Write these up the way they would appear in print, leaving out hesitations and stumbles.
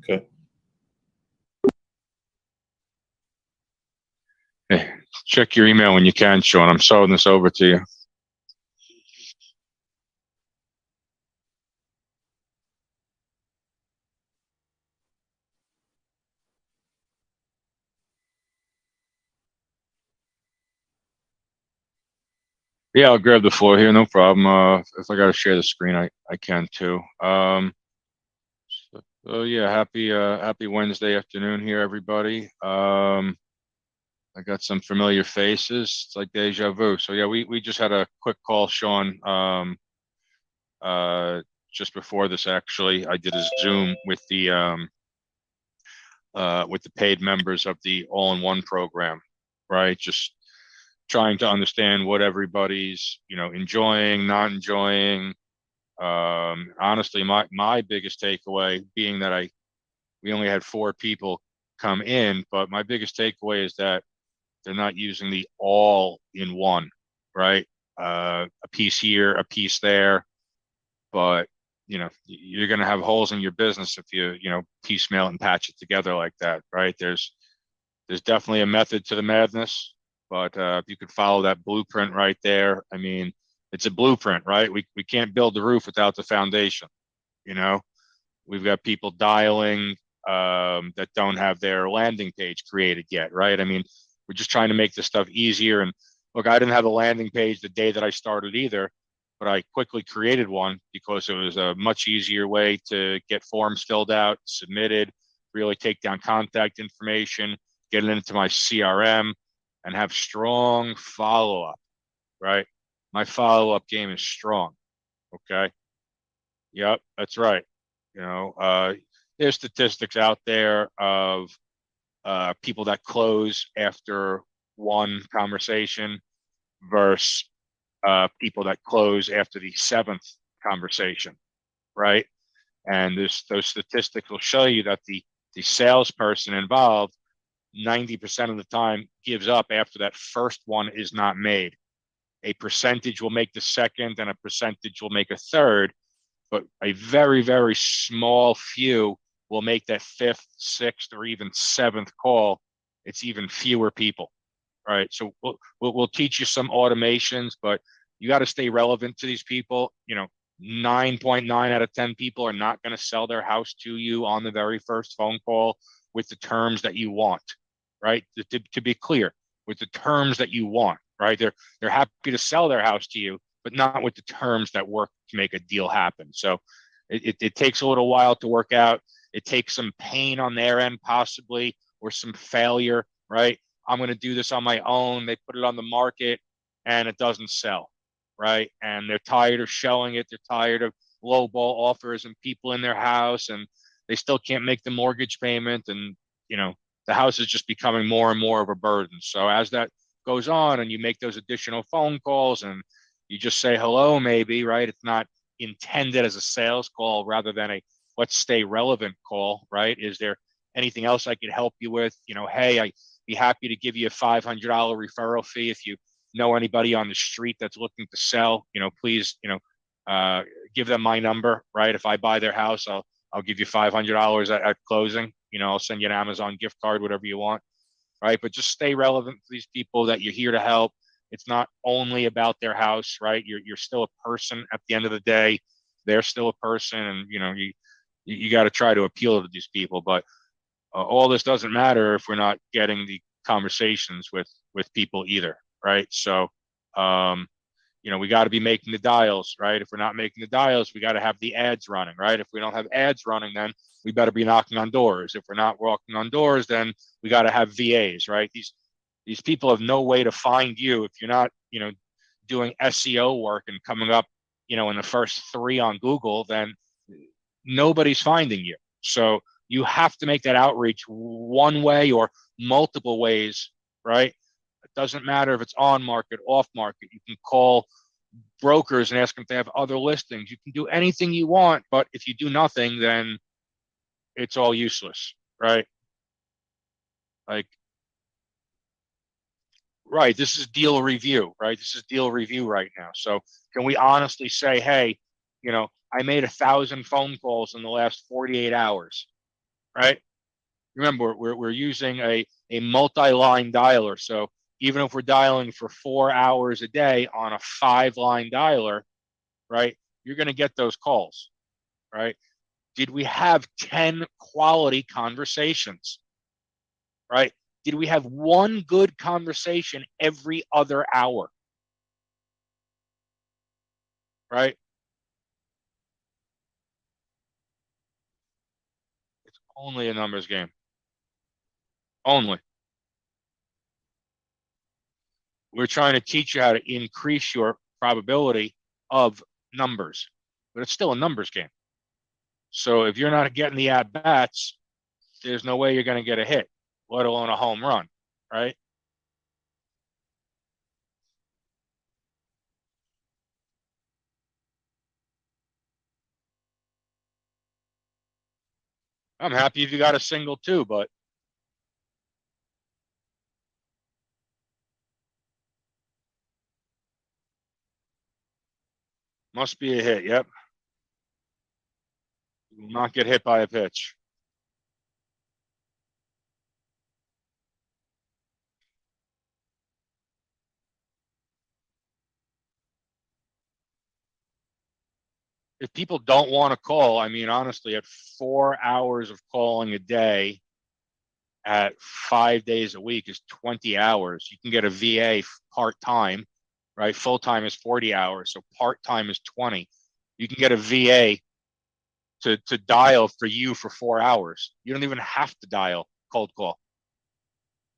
Okay. Hey, check your email when you can, Sean. I'm sending this over to you. Yeah, I'll grab the floor here, no problem. If I gotta share the screen, I can too. So yeah, happy Wednesday afternoon here, everybody. I got some familiar faces. It's like deja vu. So yeah, we just had a quick call, Sean. Uh, just before this, actually, I did a Zoom with the paid members of the All-in-One program, right? Just trying to understand what everybody's, enjoying, not enjoying. Honestly, my biggest takeaway being that we only had 4 people come in, but my biggest takeaway is that they're not using the all in one, right? A piece here, a piece there, but you're going to have holes in your business if you piecemeal and patch it together like that, right? There's definitely a method to the madness, but if you could follow that blueprint right there, I mean, it's a blueprint, right? We can't build the roof without the foundation. You know, we've got people dialing that don't have their landing page created yet, right? I mean, we're just trying to make this stuff easier. And look, I didn't have a landing page the day that I started either, but I quickly created one because it was a much easier way to get forms filled out, submitted, really take down contact information, get it into my CRM, and have strong follow up, right? My follow up game is strong. Okay. Yep, that's right. You know, there's statistics out there of people that close after one conversation versus people that close after the seventh conversation, right? And those statistics will show you that the salesperson involved 90% of the time gives up after that first one is not made. A percentage will make the second, and a percentage will make a third, but a very, very small few will make that fifth, sixth, or even seventh call. It's even fewer people. All right. So we'll teach you some automations, but you got to stay relevant to these people. 9.9 out of 10 people are not going to sell their house to you on the very first phone call with the terms that you want, right? To be clear, with the terms that you want, right? They're happy to sell their house to you, but not with the terms that work to make a deal happen. So it takes a little while to work out. It takes some pain on their end, possibly, or some failure, right? I'm going to do this on my own. They put it on the market and it doesn't sell, right? And they're tired of showing it. They're tired of low ball offers and people in their house, and they still can't make the mortgage payment. And, the house is just becoming more and more of a burden. So as that goes on and you make those additional phone calls and you just say hello, maybe, right? It's not intended as a sales call rather than a let's stay relevant call, right? Is there anything else I could help you with? Hey, I'd be happy to give you a $500 referral fee if you know anybody on the street that's looking to sell. Please, give them my number, right? If I buy their house, I'll give you $500 at closing. I'll send you an Amazon gift card, whatever you want, right? But just stay relevant to these people that you're here to help. It's not only about their house, right? You're still a person at the end of the day. They're still a person, and you got to try to appeal to these people. But all this doesn't matter if we're not getting the conversations with people either, right? So, we got to be making the dials, right? If we're not making the dials, we got to have the ads running, right? If we don't have ads running, then we better be knocking on doors. If we're not walking on doors, then we got to have VAs, right? These people have no way to find you if you're not, doing SEO work and coming up, in the first 3 on Google, then nobody's finding you. So you have to make that outreach one way or multiple ways, right? It doesn't matter if it's on market, off market. You can call brokers and ask them if they have other listings. You can do anything you want, but if you do nothing, then it's all useless, right? Like, right, this is deal review, right? This is deal review right now. So can we honestly say, hey, I made 1,000 phone calls in the last 48 hours. right? Remember, we're using a multi-line dialer. So even if we're dialing for 4 hours a day on a 5-line dialer, right, you're going to get those calls, right? Did we have 10 quality conversations, right? Did we have one good conversation every other hour, right? It's only a numbers game. Only. We're trying to teach you how to increase your probability of numbers, but it's still a numbers game. So if you're not getting the at bats, there's no way you're going to get a hit, let alone a home run, right? I'm happy if you got a single too, but must be a hit. Yep. You will not get hit by a pitch. If people don't want to call, I mean, honestly, at 4 hours of calling a day at 5 days a week is 20 hours. You can get a VA part time, right? Full time is 40 hours. So part time is 20. You can get a VA to dial for you for 4 hours. You don't even have to dial cold call.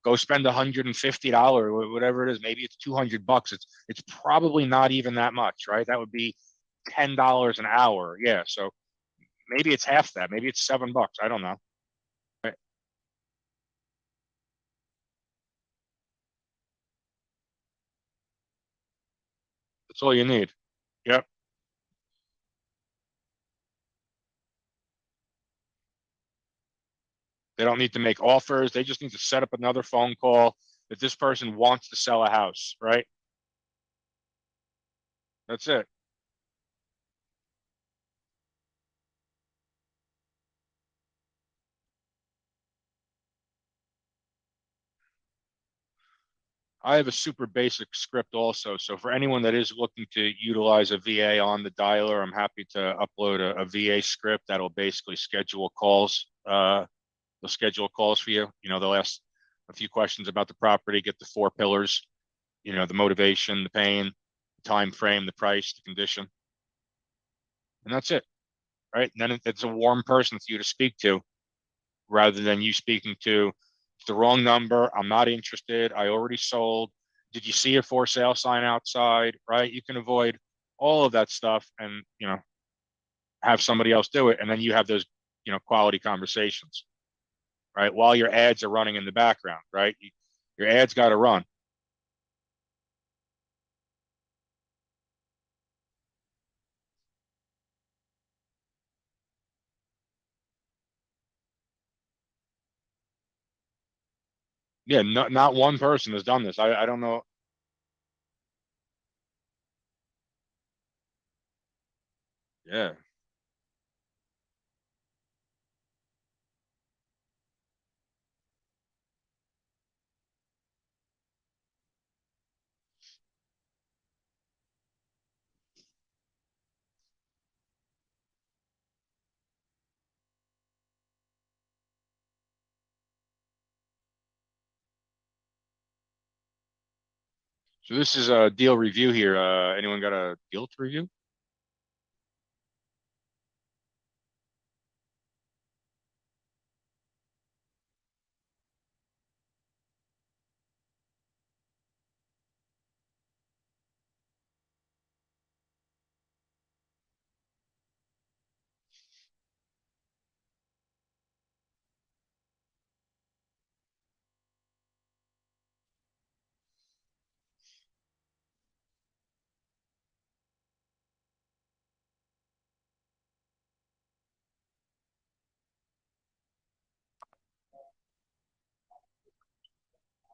Go spend $150, whatever it is. Maybe it's $200. It's probably not even that much, right? That would be $10 an hour. Yeah. So maybe it's half that. Maybe it's $7. I don't know. Right? That's all you need. Yep. They don't need to make offers. They just need to set up another phone call that this person wants to sell a house, right? That's it. I have a super basic script also. So for anyone that is looking to utilize a VA on the dialer, I'm happy to upload a VA script that'll basically schedule calls. They'll schedule calls for you. They'll ask a few questions about the property, get the 4 pillars, the motivation, the pain, the time frame, the price, the condition, and that's it, right? And then it's a warm person for you to speak to rather than you speaking to the wrong number. I'm not interested. I already sold. Did you see a for sale sign outside? Right? You can avoid all of that stuff and, have somebody else do it. And then you have those, quality conversations, right? While your ads are running in the background, right? Your ads got to run. Yeah. Not one person has done this. I don't know. Yeah. So this is a deal review here. Anyone got a deal to review?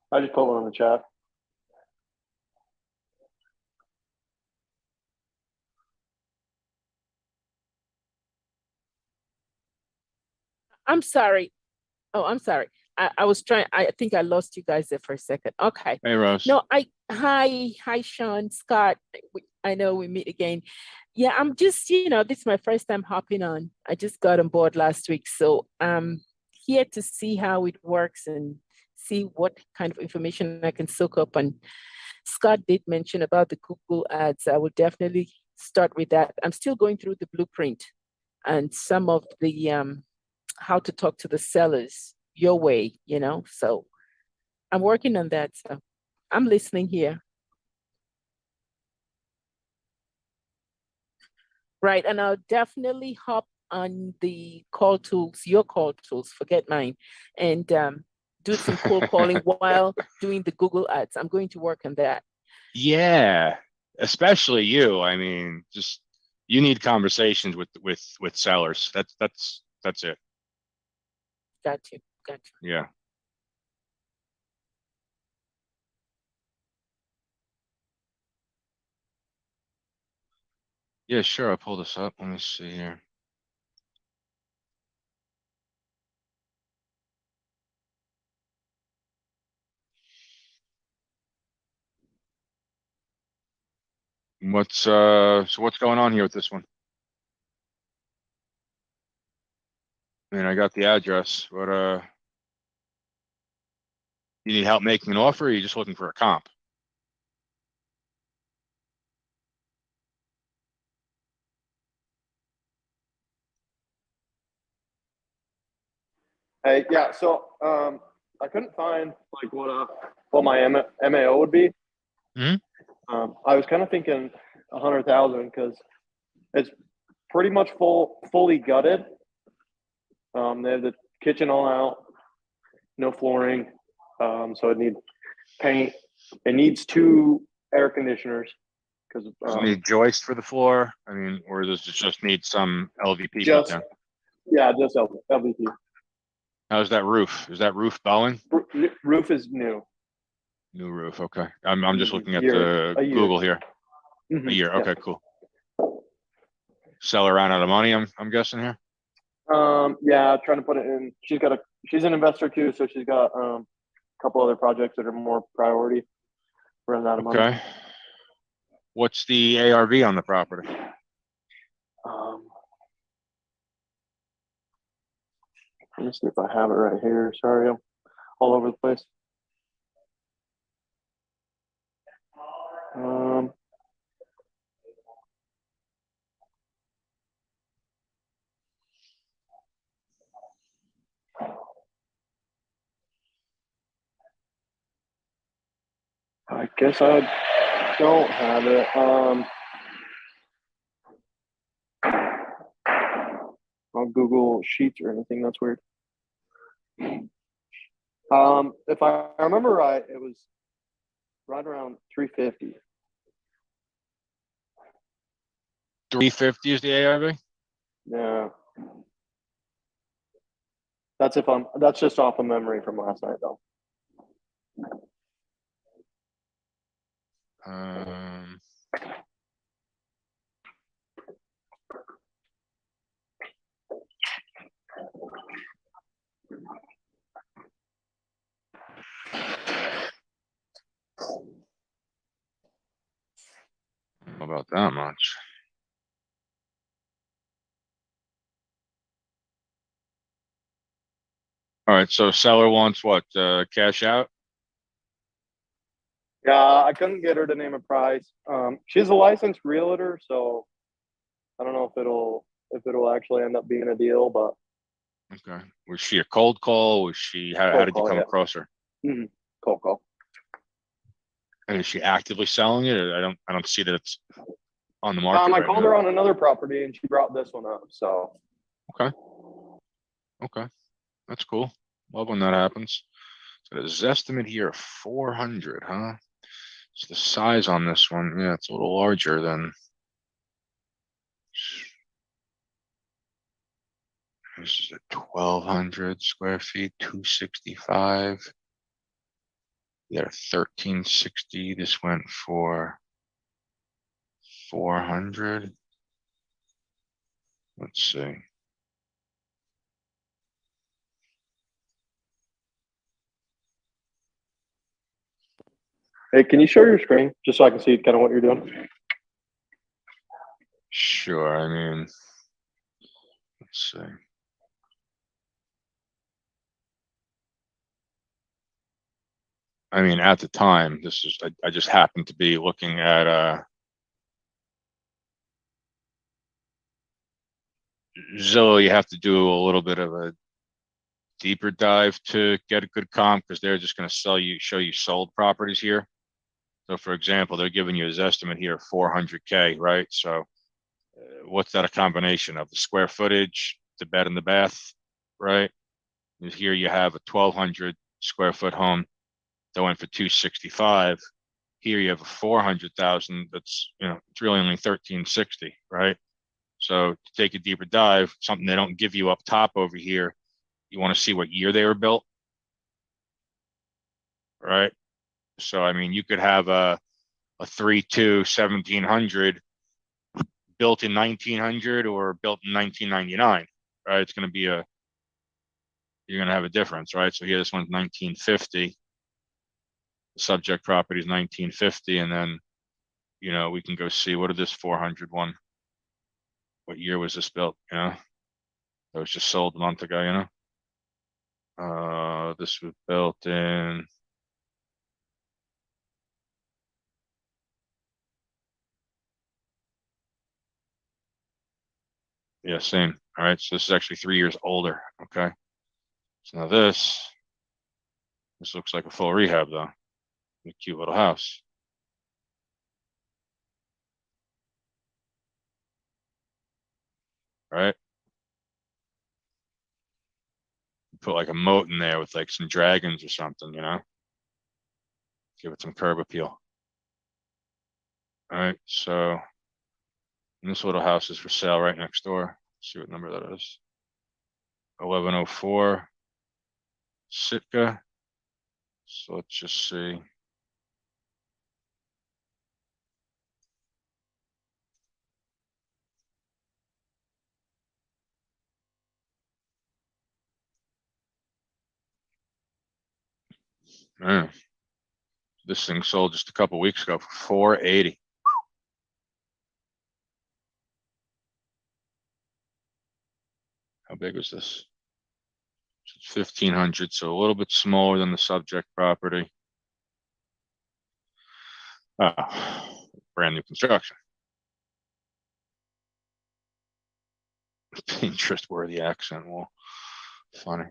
I just put one in the chat. I'm sorry. Oh, I'm sorry. I was trying, I think I lost you guys there for a second. Okay. Hey, Rose. No, hi, Sean, Scott. I know we meet again. Yeah, I'm just, this is my first time hopping on. I just got on board last week. So I'm here to see how it works and see what kind of information I can soak up. And Scott did mention about the Google ads. I will definitely start with that. I'm still going through the blueprint and some of the how to talk to the sellers your way, So I'm working on that. So I'm listening here. Right. And I'll definitely hop on the call tools, your call tools, forget mine, and do some cold calling while doing the Google ads. I'm going to work on that. Yeah, especially you. I mean, just you need conversations with sellers. That's it. Got you. Got you. Yeah. Yeah, sure. I'll pull this up. Let me see here. So what's going on here with this one? I mean, I got the address, but you need help making an offer, or are you just looking for a comp? Hey, yeah. So I couldn't find like what my MAO would be. Mhm. I was kind of thinking 100,000 because it's pretty much fully gutted. They have the kitchen all out, no flooring, so it needs paint. It needs two air conditioners because Does it need joist for the floor? I mean, or does it just need some LVP put just down? just LVP. How's that roof? Is that roof Boeing? Roof is new. New roof. Okay. I'm just looking at A the year. Google here. A year. Yeah. Okay, cool. Seller ran out of money, I'm guessing here. Yeah, trying to put it in. She's an investor too, so she's got a couple other projects that are more priority. Running out of money. Okay. What's the ARV on the property? Let me see if I have it right here. Sorry, I'm all over the place. I guess I don't have it. On Google Sheets or anything. That's weird. If I remember right, it was right around 350. 350 is the ARV? Yeah. That's just off of memory from last night though. Um, How about that much? All right, so seller wants what? Cash out? Yeah, I couldn't get her to name a price. She's a licensed realtor, so I don't know if it'll actually end up being a deal, but Okay. Was she a cold call? Was she how did you come across her? Mm-hmm. Cold call. And is she actively selling it? Or I don't see that it's on the market I right called now. her on another property and she brought this one up. So Okay. That's cool. Love when that happens. So the Zestimate here of 400, huh? So the size on this one, yeah, it's a little larger than this is a 1,200 square feet, 265. Yeah, 1,360. This went for 400. Let's see. Hey, can you share your screen just so I can see kind of what you're doing? Sure. I mean, let's see. I mean, at the time, this is, I just happened to be looking at, Zillow. You have to do a little bit of a deeper dive to get a good comp because they're just going to show you sold properties here. So for example, they're giving you his estimate here of 400K, right? So what's that a combination of? The square footage, the bed and the bath, right? And here you have a 1,200 square foot home that went for 265. Here you have a 400,000 that's, it's really only 1,360, right? So to take a deeper dive, something they don't give you up top over here, you want to see what year they were built, right? So I mean, you could have a 3.2 1700 built in 1900 or built in 1999, right? It's going to be you're going to have a difference, right? So here, this one's 1950. The subject property is 1950, and then we can go see what did this 400 one. What year was this built? It was just sold a month ago. This was built in. Yeah, same. All right, so this is actually 3 years older. Okay, so now this looks like a full rehab though. A cute little house. Right? Put like a moat in there with like some dragons or something, give it some curb appeal. All right, so this little house is for sale right next door. Let's see what number that is. 1104 Sitka. So let's just see. Man, this thing sold just a couple weeks ago for 480. How big was this? It's 1,500, so a little bit smaller than the subject property. Brand new construction. Pinterest-worthy accent wall. Funny.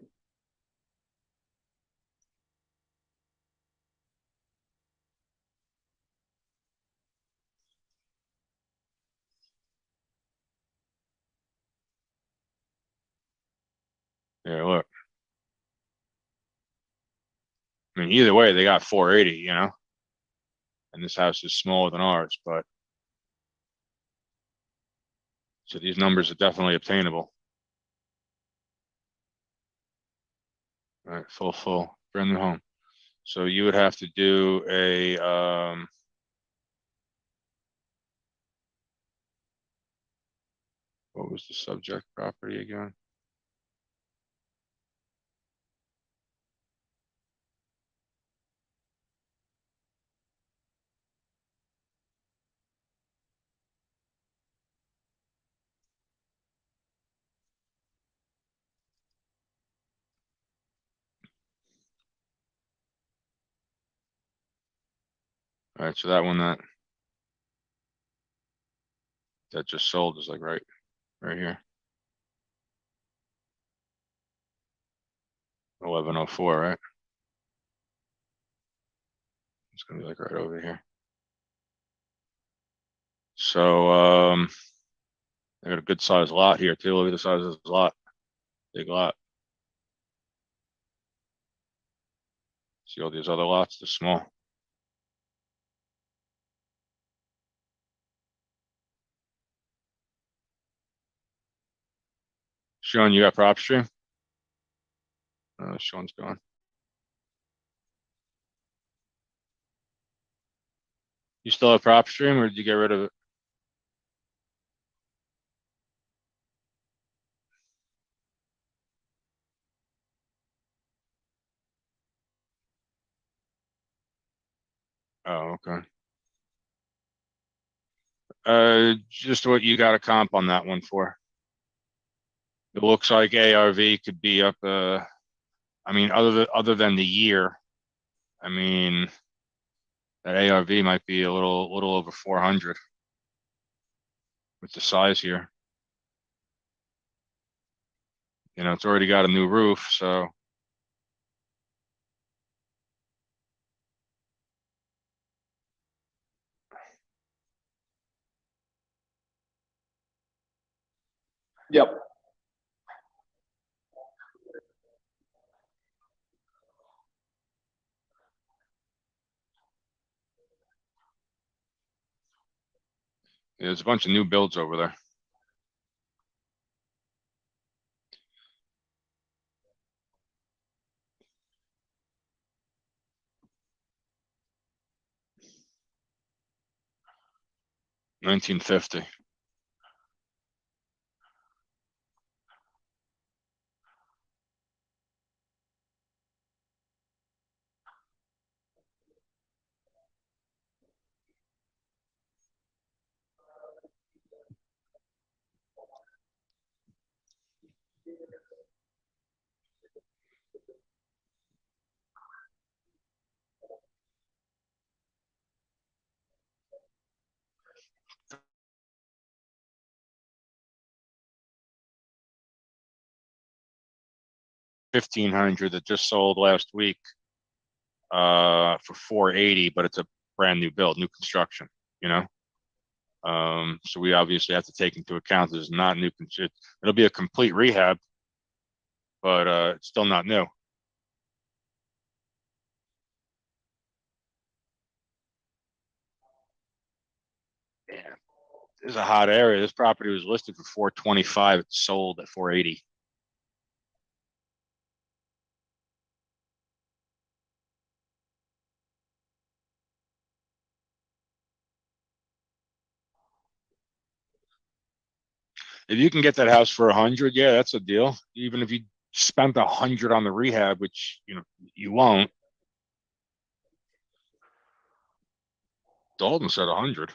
Yeah, look. I mean, either way, they got 480, and this house is smaller than ours, but so these numbers are definitely obtainable. All right, full, brand new home. So you would have to do a, what was the subject property again? All right, so that one that just sold is like right here. 1104, right? It's gonna be like right over here. So I got a good size lot here too. Look at the size of this lot. Big lot. See all these other lots, they're small. Sean, you got prop stream? Sean's gone. You still have prop stream or did you get rid of it? Oh, okay. Just what you got a comp on that one for? It looks like ARV could be up, I mean, other than the year, I mean, that ARV might be a little over 400 with the size here. You know, it's already got a new roof, so Yep. there's a bunch of new builds over there. $19.50. $1,500 that just sold last week for 480, but it's a brand new build, new construction, you know. So we obviously have to take into account this is not new. It'll be a complete rehab, but it's still not new. Yeah, this is a hot area. This property was listed for 425. It's sold at 480. If you can get that house for 100, yeah, that's a deal. Even if you spent 100 on the rehab, which you know you won't. Dalton said 100.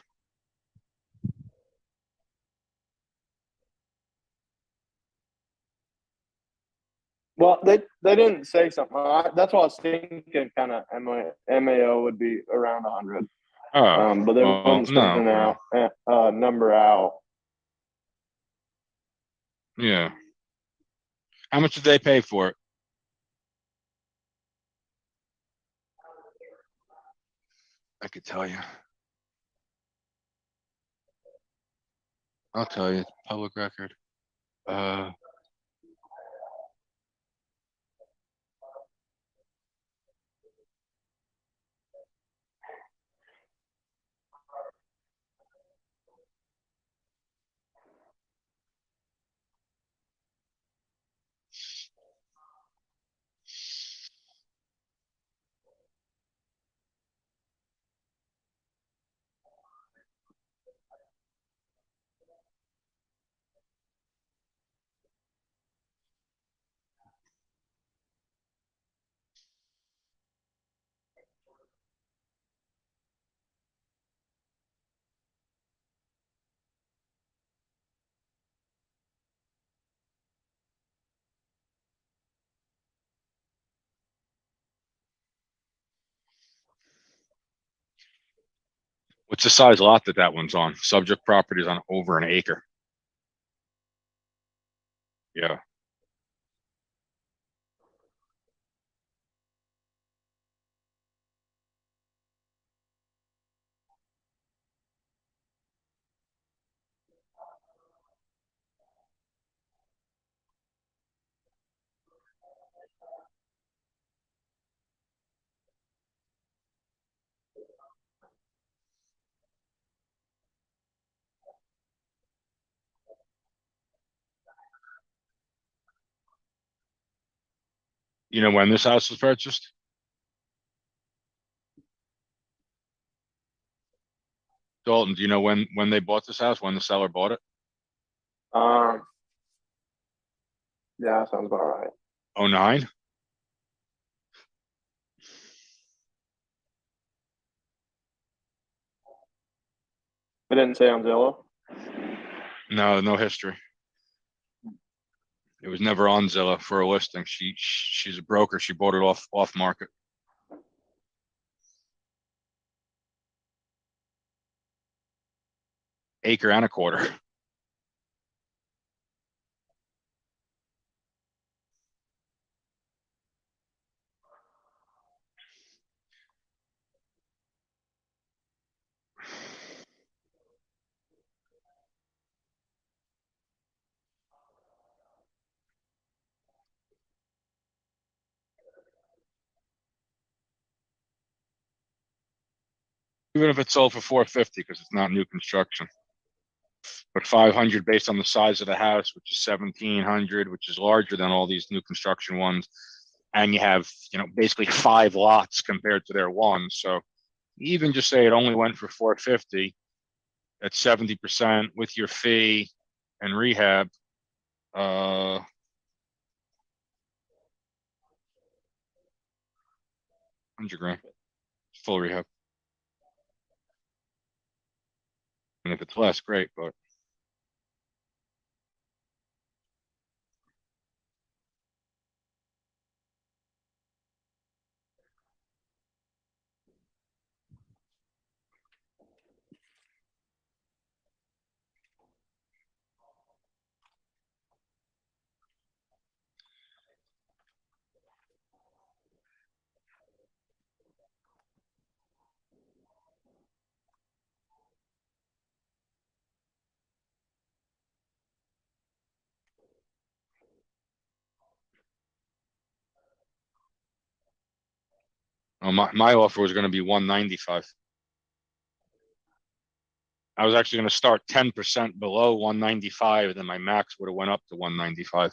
Well, they didn't say something. That's what I was thinking. Kind of MAO would be around 100. Oh, But they well, wouldn't spend no, an well, out number out. yeah. How much did they pay for it? I could tell you. I'll tell you. It's public record. Uh, what's the size lot that one's on? Subject property is on over an acre. Yeah. You know when this house was purchased? Dalton, do you know when they bought this house? When the seller bought it? Um, yeah, sounds about right. 09? I didn't say on Zillow. No, no history. It was never on Zillow for a listing. She's a broker. She bought it off market. Acre and a quarter. Even if it's sold for 450, because it's not new construction. But 500 based on the size of the house, which is 1,700, which is larger than all these new construction ones. And you have, basically 5 lots compared to their one. So even just say it only went for 450 at 70% with your fee and rehab. 100 grand, full rehab. And if it's less, great, but my offer was going to be 195. I was actually going to start 10% below 195, then my max would have went up to 195.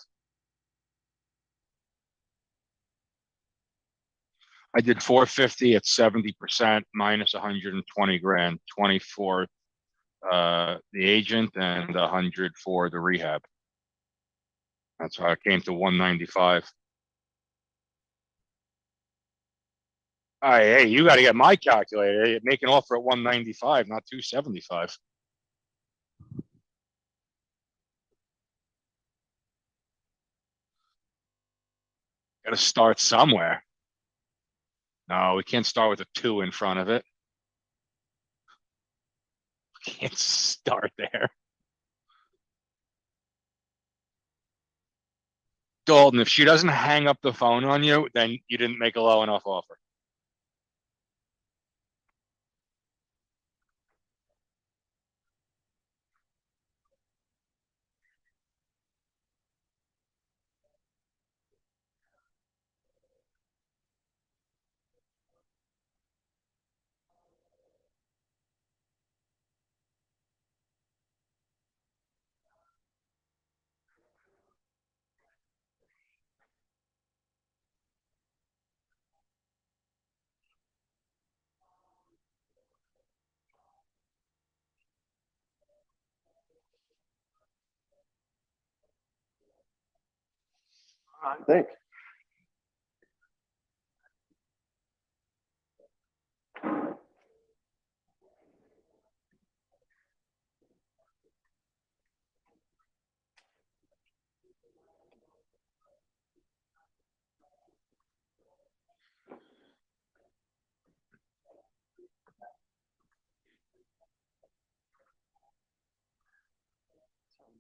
I did 450 at 70% minus 120 grand, 24 the agent and 100 for the rehab. That's how I came to 195. All right, hey, you got to get my calculator. Make an offer at 195, not 275. Got to start somewhere. No, we can't start with a 2 in front of it. We can't start there. Dalton, if she doesn't hang up the phone on you, then you didn't make a low enough offer. Thanks.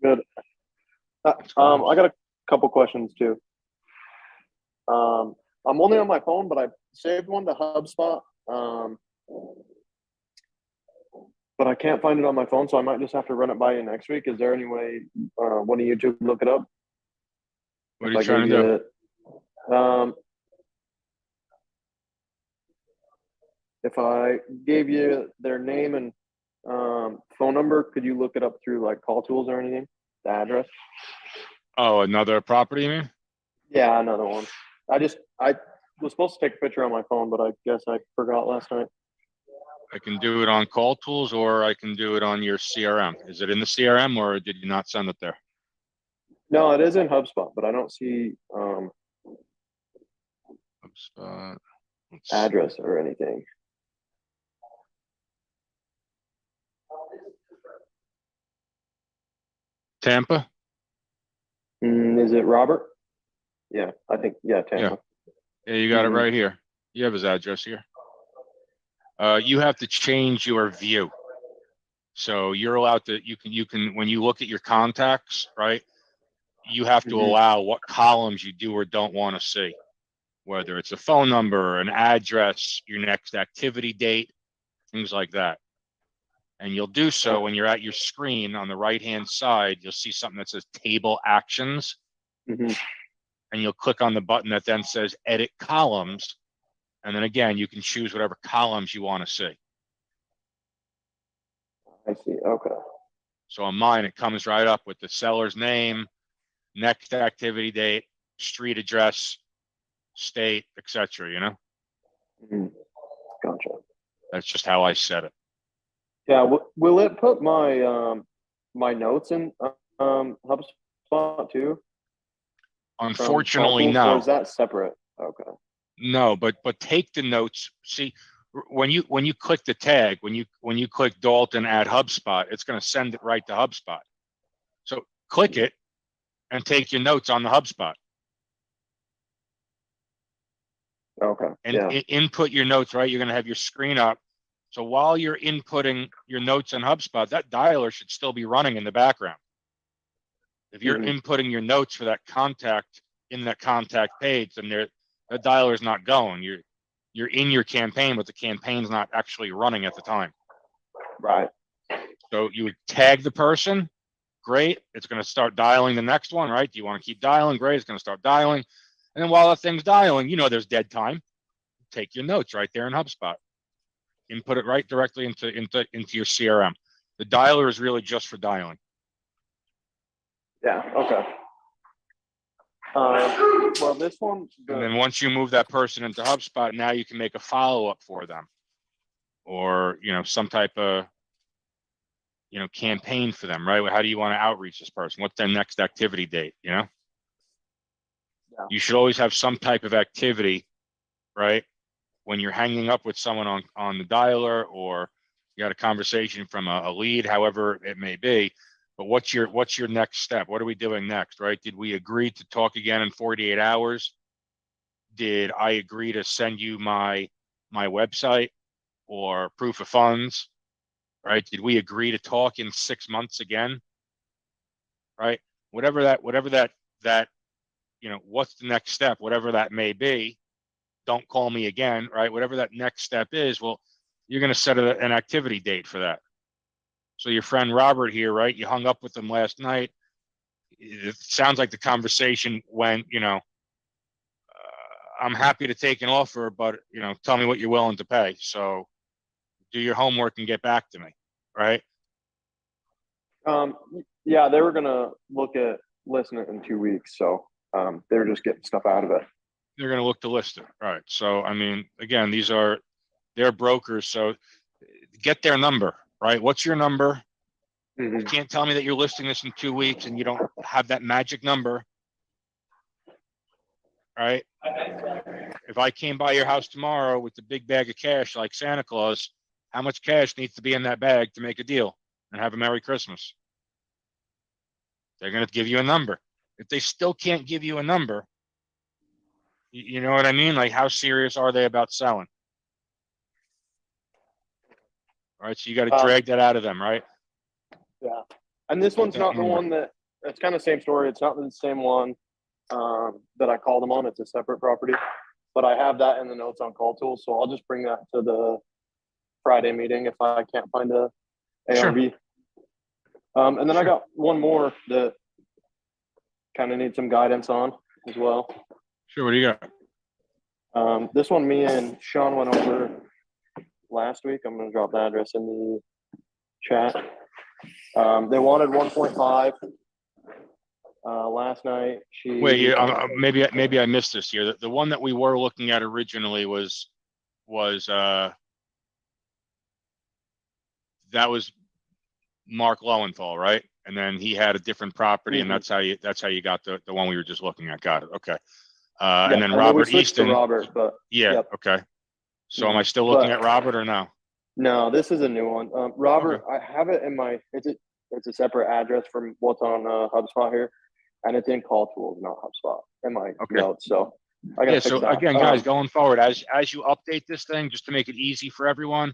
Good. I got a couple questions too. I'm only on my phone, but I saved one to HubSpot. But I can't find it on my phone, so I might just have to run it by you next week. Is there any way one of you two can look it up? What are you trying to do? If I gave you their name and phone number, could you look it up through like Call Tools or anything? The address? Oh, another property, you mean? Yeah, another one. I was supposed to take a picture on my phone, but I guess I forgot last night. I can do it on Call Tools or I can do it on your CRM. Is it in the CRM or did you not send it there? No, it is in HubSpot, but I don't see HubSpot. address or anything. Tampa? Is it Robert? Yeah, I think, yeah, Tampa. Yeah, you got it Mhm. right here. You have his address here. You have to change your view. So you're allowed to, you can, when you look at your contacts, right? You have to Mhm. allow what columns you do or don't want to see, whether it's a phone number, an address, your next activity date, things like that. And you'll do so when you're at your screen on the right-hand side, you'll see something that says table actions, Mhm. and you'll click on the button that then says edit columns. And then again, you can choose whatever columns you want to see. I see. Okay. So on mine, it comes right up with the seller's name, next activity date, street address, state, etc. You know, Mhm. Gotcha. that's just how I set it. Yeah. Will it put my my notes in HubSpot too from Call Unfortunately, Tools, or no, is that separate? Okay. no, but take the notes. See, when you click the tag, when you click Dalton add HubSpot, it's going to send it right to HubSpot. So click it and take your notes on the HubSpot Okay. and Yeah. input your notes. Right, you're going to have your screen up. So while you're inputting your notes in HubSpot, that dialer should still be running in the background. If you're Mhm. inputting your notes for that contact in that contact page, then the dialer is not going. You're in your campaign, but the campaign's not actually running at the time. Right. So you would tag the person. Great. It's going to start dialing the next one, right? Do you want to keep dialing? Great. It's going to start dialing. And then while that thing's dialing, there's dead time. Take your notes right there in HubSpot. Input it right directly into your CRM. The dialer is really just for dialing. Yeah. Okay. Well, this one. And then once you move that person into HubSpot, now you can make a follow-up for them, or some type of campaign for them, right? How do you want to outreach this person? What's their next activity date? Yeah. You should always have some type of activity, right? When you're hanging up with someone on the dialer, or you got a conversation from a lead, however it may be. But what's your next step? What are we doing next, right? Did we agree to talk again in 48 hours? Did I agree to send you my website or proof of funds, right? Did we agree to talk in 6 months again, right? Whatever that, what's the next step, whatever that may be. Don't call me again, right? Whatever that next step is, well, you're going to set an activity date for that. So your friend Robert here, right? You hung up with him last night. It sounds like the conversation went, I'm happy to take an offer, but tell me what you're willing to pay. So do your homework and get back to me, right? Yeah, they were gonna look at listing it in 2 weeks, so they were just getting stuff out of it. They're going to look to list it, right? So I mean, again, they're brokers, so get their number, right? What's your number? You can't tell me that you're listing this in 2 weeks and you don't have that magic number, right? If I came by your house tomorrow with the big bag of cash like Santa Claus, how much cash needs to be in that bag to make a deal and have a Merry Christmas? They're going to give you a number. If they still can't give you a number, you know what I mean? Like, how serious are they about selling? All right, so you got to drag that out of them, right? Yeah, and this one's not the one that. It's kind of the same story. It's not the same one that I called them on. It's a separate property, but I have that in the notes on Call Tools, so I'll just bring that to the Friday meeting if I can't find a ARV. And then I got one more that kind of need some guidance on as well. Sure, what do you got? This one, me and Sean went over last week. I'm going to drop the address in the chat. They wanted 1.5 last night. Wait, maybe I missed this here. The one that we were looking at originally was that was Mark Lowenthal, right? And then he had a different property, and that's how you got the one we were just looking at. Got it. Okay. And then Robert Easton. Robert, but yeah. Yep. Okay. So am I still looking at Robert or no? No, this is a new one. Robert, okay. I have it in my. it's a separate address from what's on HubSpot here, and it's in Call Tools, not HubSpot, in my Okay. notes. So I Yeah, gotta fix so that. again, guys, going forward, as you update this thing, just to make it easy for everyone,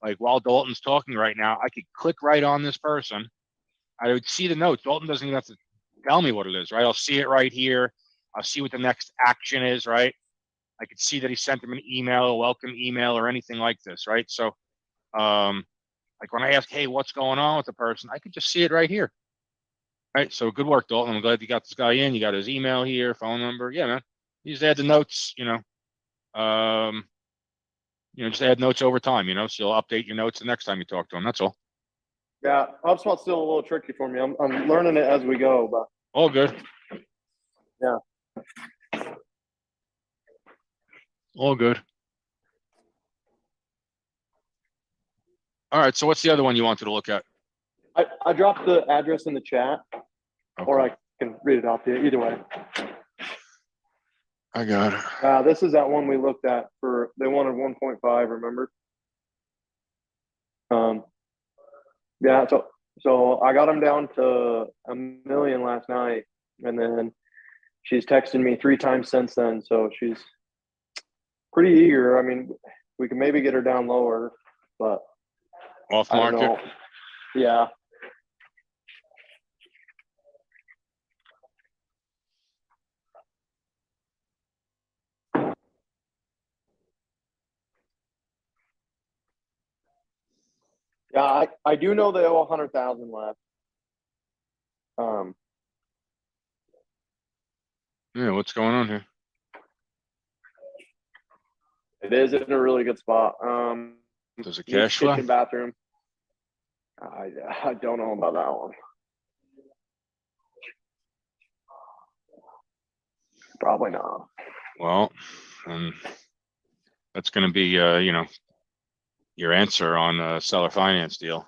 like while Dalton's talking right now, I could click right on this person. I would see the notes. Dalton doesn't even have to tell me what it is, right? I'll see it right here. I'll see what the next action is, right? I could see that he sent him an email, a welcome email, or anything like this, right? So, like when I ask, hey, what's going on with the person, I could just see it right here, right? So good work, Dalton. I'm glad you got this guy in. You got his email here, phone number. Yeah, man. You just add the notes, just add notes over time, so you'll update your notes the next time you talk to him. That's all. Yeah, HubSpot's still a little tricky for me. I'm learning it as we go, but All good. Yeah. All good. All right. So what's the other one you wanted to look at? I dropped the address in the chat, or Okay. I can read it off to you. Either way. I got it. This is that one we looked at for. They wanted 1.5. Remember? Yeah. So I got them down to $1 million last night, and then she's texted me 3 times since then. So she's pretty eager. I mean, we can maybe get her down lower, but Off I don't market. know. Yeah. Yeah, I do know they owe 100,000 left. Yeah. What's going on here? It is in a really good spot. Does it Needs cash flow? kitchen, bathroom. I don't know about that one. Probably not. Well, that's going to be, your answer on a seller finance deal,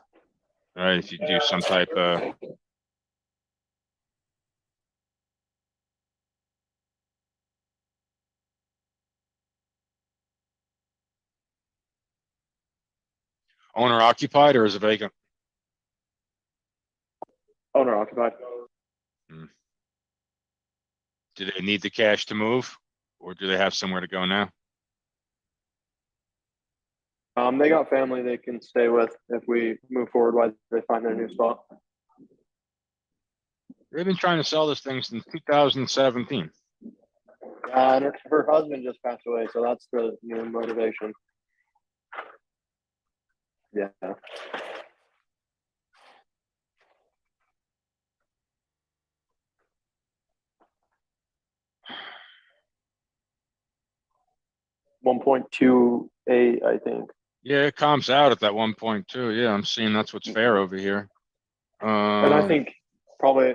right? If you do some type of owner occupied, or is it vacant? Owner occupied. Do they need the cash to move, or do they have somewhere to go now? They got family they can stay with if we move forward while they find their new spot. They've been trying to sell this thing since 2017. And her husband just passed away, so that's the new motivation. Yeah. $1.28, I think. Yeah, it comps out at that 1.2. Yeah, I'm seeing that's what's fair over here. And I think probably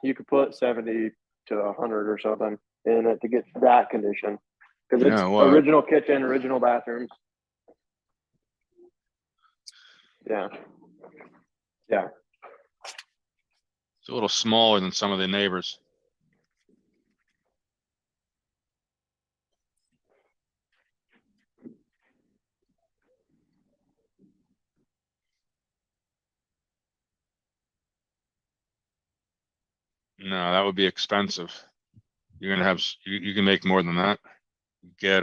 you could put 70 to 100 or something in it to get that condition, because it's original kitchen, original bathrooms. Yeah. It's a little smaller than some of the neighbors. No, that would be expensive. You're gonna have you can make more than that. Get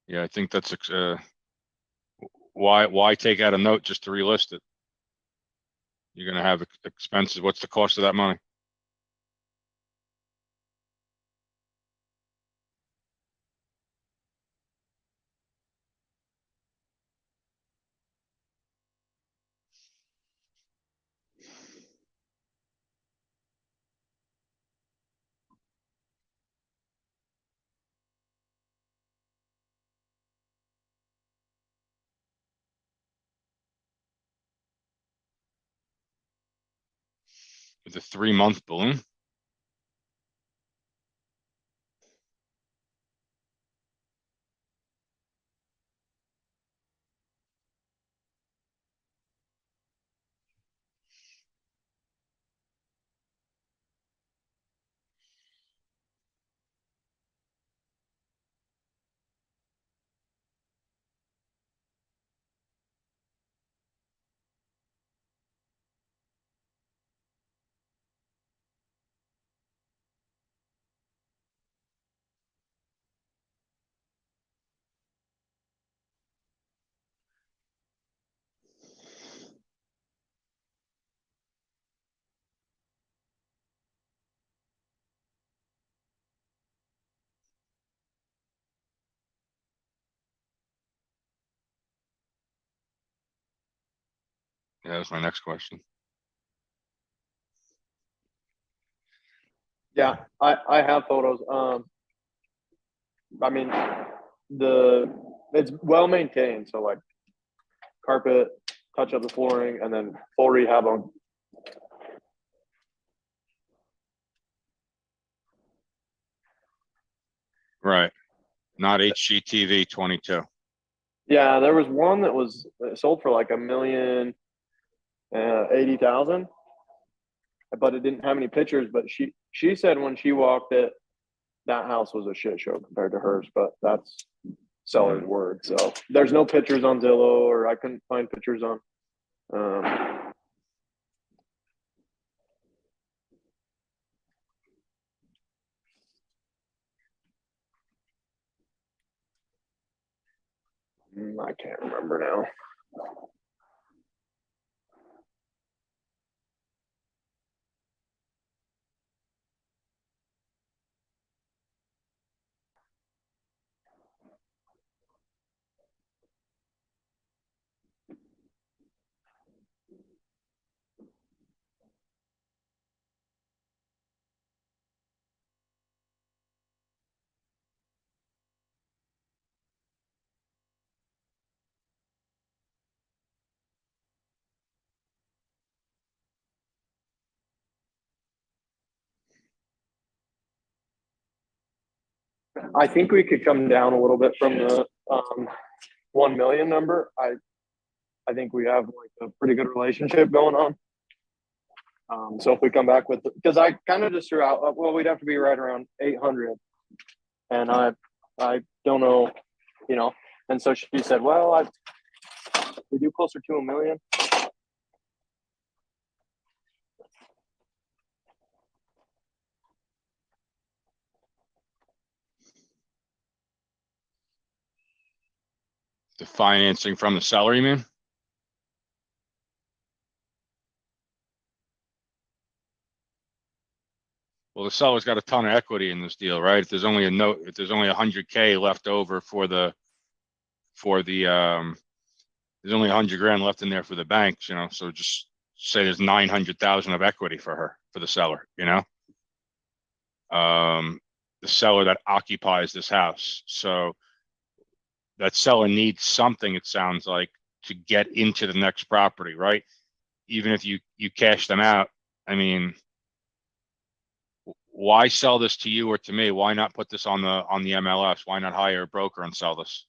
yeah, I think that's why take out a note just to relist it? You're gonna have expenses. What's the cost of that money? With a 3-month balloon? Yeah, that was my next question. Yeah, I have photos. I mean, it's well maintained, so like carpet, touch up the flooring, and then full rehab on. Right. Not HGTV 22. Yeah, there was one that was sold for like $1,080,000, but it didn't have any pictures. But she said when she walked it, that house was a shit show compared to hers. But that's seller's word. So there's no pictures on Zillow, or I couldn't find pictures on. I can't remember now. I think we could come down a little bit from the 1 million number. I think we have like a pretty good relationship going on. So if we come back with, because I kind of just threw out, well, we'd have to be right around 800, and I don't know, you know. And so she said, well, we do closer to 1 million. The financing from the seller, you mean? Well, the seller's got a ton of equity in this deal, right? If there's only if there's only 100K left over there's only 100 grand left in there for the banks, you know, so just say there's 900,000 of equity for the seller, you know? The seller that occupies this house. So that seller needs something, it sounds like, to get into the next property, right? Even if you cash them out, I mean, why sell this to you or to me? Why not put this on the MLS? Why not hire a broker and sell this?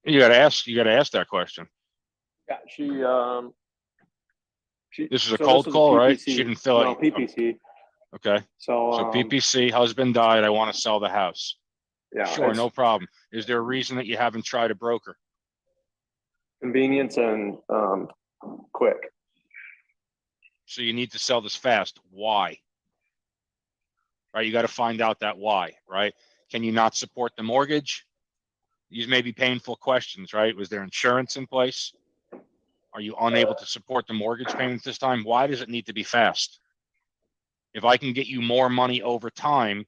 You got to ask that question. Yeah, This is a so cold this call, right? PPC. She didn't fill No, it. PPC. Okay. So PPC, husband died. I want to sell the house. yeah, Sure, no problem. Is there a reason that you haven't tried a broker? convenience and quick. So you need to sell this fast. Why? Right? You got to find out that why, right? Can you not support the mortgage? These may be painful questions, right? Was there insurance in place? Are you unable to support the mortgage payment this time? Why does it need to be fast? If I can get you more money over time,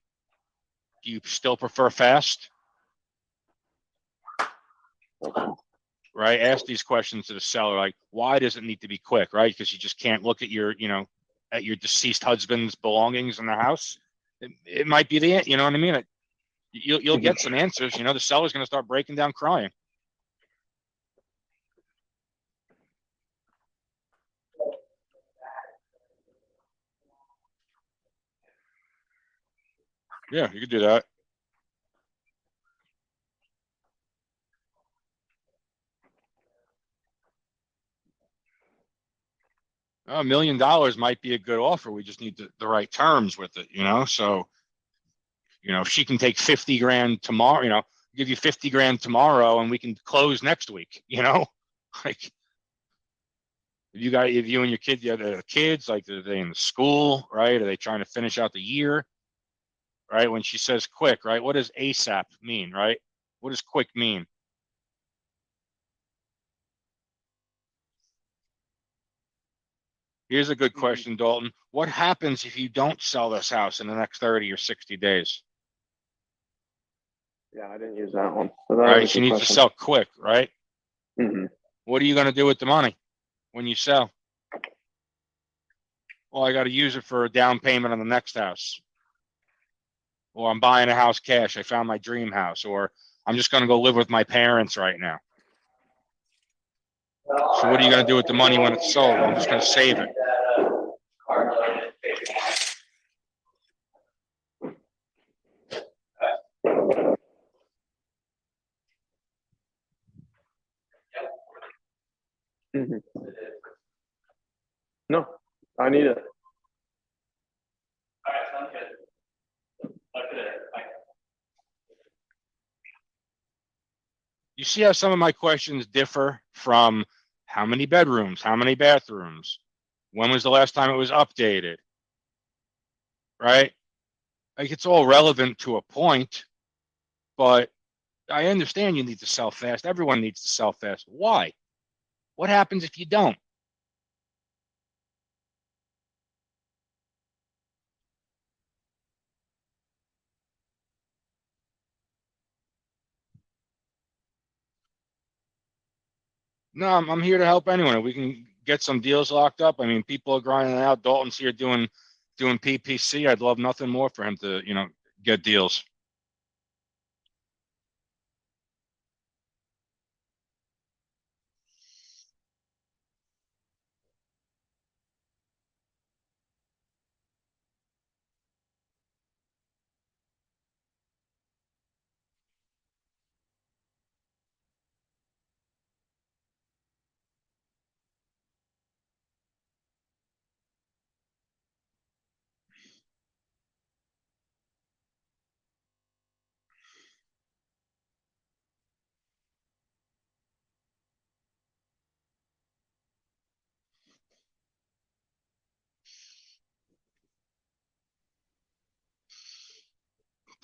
do you still prefer fast? Right? Ask these questions to the seller, like, why does it need to be quick, right? Because you just can't look at your, at your deceased husband's belongings in the house. It might be you know what I mean? You'll get some answers. The seller's going to start breaking down crying. Yeah, you could do that. $1 million might be a good offer. We just need the right terms with it, So, if she can take 50 grand tomorrow, give you 50 grand tomorrow and we can close next week, like if you and your kid, the kids, like, are they in the school, right? Are they trying to finish out the year? Right? When she says quick, right? What does ASAP mean, right? What does quick mean? Here's a good question, Dalton. What happens if you don't sell this house in the next 30 or 60 days? Yeah, I didn't use that one. So that right? was She the needs to question. sell quick, right? Mhm. What are you going to do with the money when you sell? Well, I got to use it for a down payment on the next house. Or I'm buying a house cash. I found my dream house. Or I'm just going to go live with my parents right now. So what are you going to do with the money when it's sold? I'm just going to save it. Mhm. No, I need it. You see how some of my questions differ from how many bedrooms, how many bathrooms, when was the last time it was updated, right? Like it's all relevant to a point, but I understand you need to sell fast. Everyone needs to sell fast. Why? What happens if you don't? No, I'm here to help anyone. If we can get some deals locked up. I mean, people are grinding it out. Dalton's here doing PPC. I'd love nothing more for him to, get deals.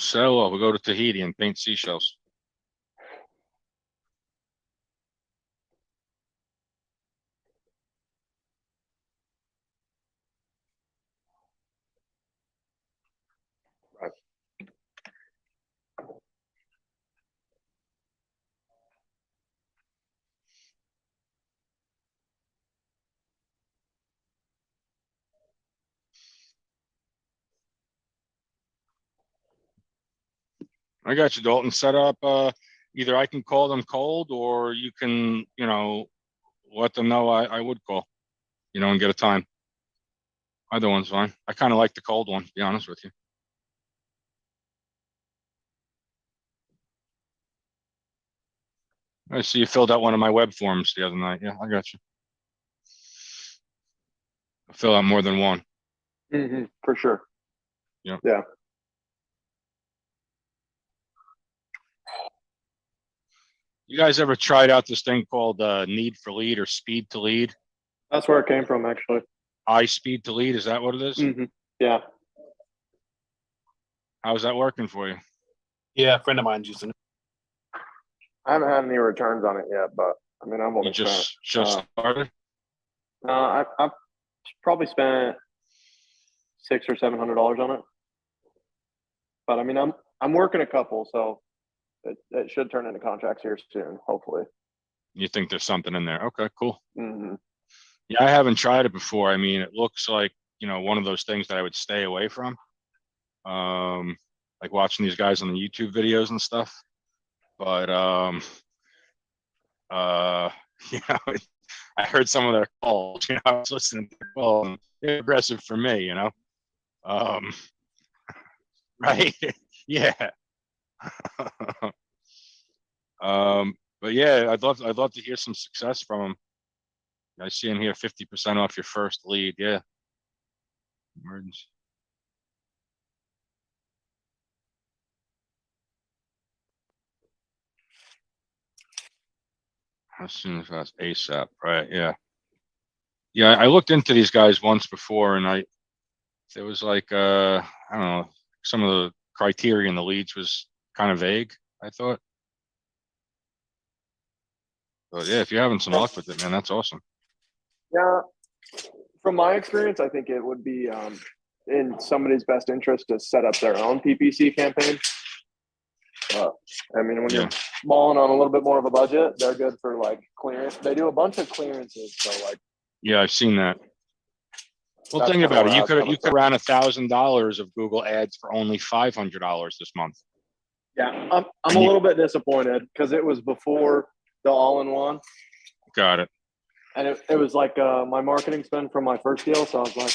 So we'll go to Tahiti and paint seashells. I got you, Dalton. Set up. Either I can call them cold, or you can, let them know I would call, and get a time. Either one's fine. I kind of like the cold one, to be honest with you. I see you filled out one of my web forms the other night. Yeah, I got you. I fill out more than one. For sure. Yeah. Yeah. You guys ever tried out this thing called Need for Lead or Speed to Lead? That's where it came from, actually. Speed to Lead, is that what it is? Yeah. How's that working for you? Yeah, a friend of mine's using it. I haven't had any returns on it yet, but I mean, I've You only just spent. started? I've probably spent $600 or $700 on it. But I mean, I'm working a couple, so it should turn into contracts here soon, hopefully. You think there's something in there? Okay, cool. Mm-hmm. Yeah, I haven't tried it before. I mean, it looks like, one of those things that I would stay away from. Like watching these guys on the YouTube videos and stuff. But I heard some of their calls, I was listening to their calls. They're aggressive for me, right? Yeah. But yeah, I'd love to hear some success from them. I see in here 50% off your first lead. Yeah. Emergency. As soon as that's ASAP, right? Yeah. Yeah, I looked into these guys once before, and there was like I don't know, some of the criteria in the leads was kind of vague, I thought. But yeah, if you're having some luck with it, man, that's awesome. Yeah. From my experience, I think it would be in somebody's best interest to set up their own PPC campaign. I mean, when Yeah. you're balling on a little bit more of a budget, they're good for like clearance. They do a bunch of clearances, so like. Yeah, I've seen that. Well, That's think kinda about it. where I You was could coming have ran $1,000 of Google ads for only $500 this month. Yeah, I'm And a you- little bit disappointed because it was before the all-in-one, Got it. and it was like my marketing spend from my first deal. So I was like,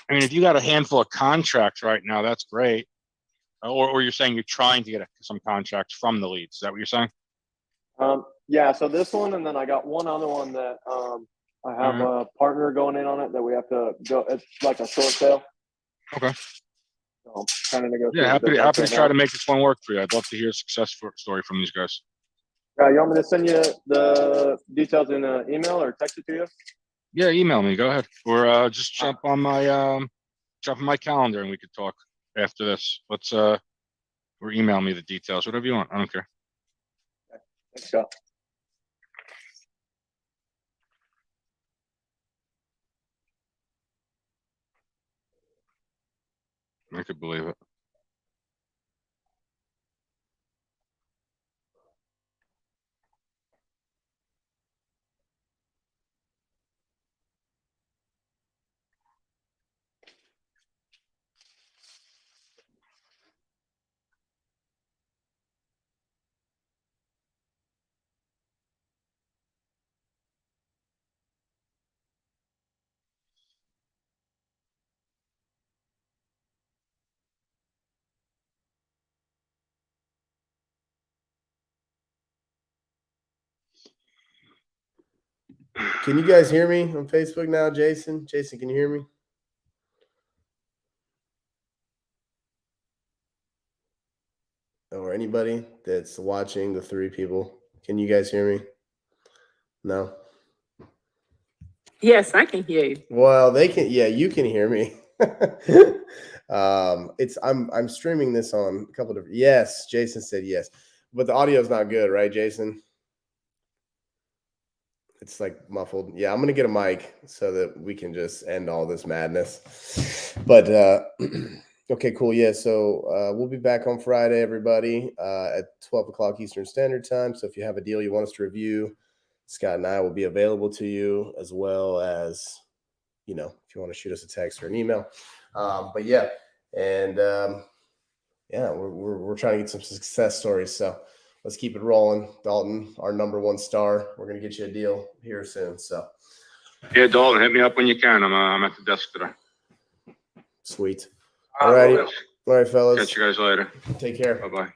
I mean, if you got a handful of contracts right now, that's great. Or you're saying you're trying to get some contracts from the leads. Is that what you're saying? yeah. So this one, and then I got one other one that I have a partner going in on it that we have to go. It's like a short sale. Okay. So kind of negotiate. Yeah, with them happy to right try now. to make this one work for you. I'd love to hear a success story from these guys. You want me to send you the details in an email or text it to you? Yeah, email me. Go ahead. Or just jump on my calendar and we could talk after this. Let's or email me the details, whatever you want. I don't care. Thanks, Scott. I could believe it. Can you guys hear me on Facebook now, Jason? Jason, can you hear me? Or anybody that's watching, the three people, can you guys hear me? No. Yes, I can hear you. Well, they can. Yeah, you can hear me. I'm streaming this on a couple of different. Yes, Jason said yes, but the audio is not good, right, Jason? It's like muffled. Yeah, I'm gonna get a mic so that we can just end all this madness. But okay, cool. Yeah, so we'll be back on Friday, everybody, at 12 o'clock Eastern Standard Time. So if you have a deal you want us to review, Scott and I will be available to you, as well as, if you want to shoot us a text or an email. But yeah, and yeah, we're trying to get some success stories. So let's keep it rolling. Dalton, our number one star. We're gonna get you a deal here soon. So Yeah, Dalton, hit me up when you can. I'm at the desk today. sweet. All righty. All right, fellas. Catch you guys later. Take care. Bye-bye.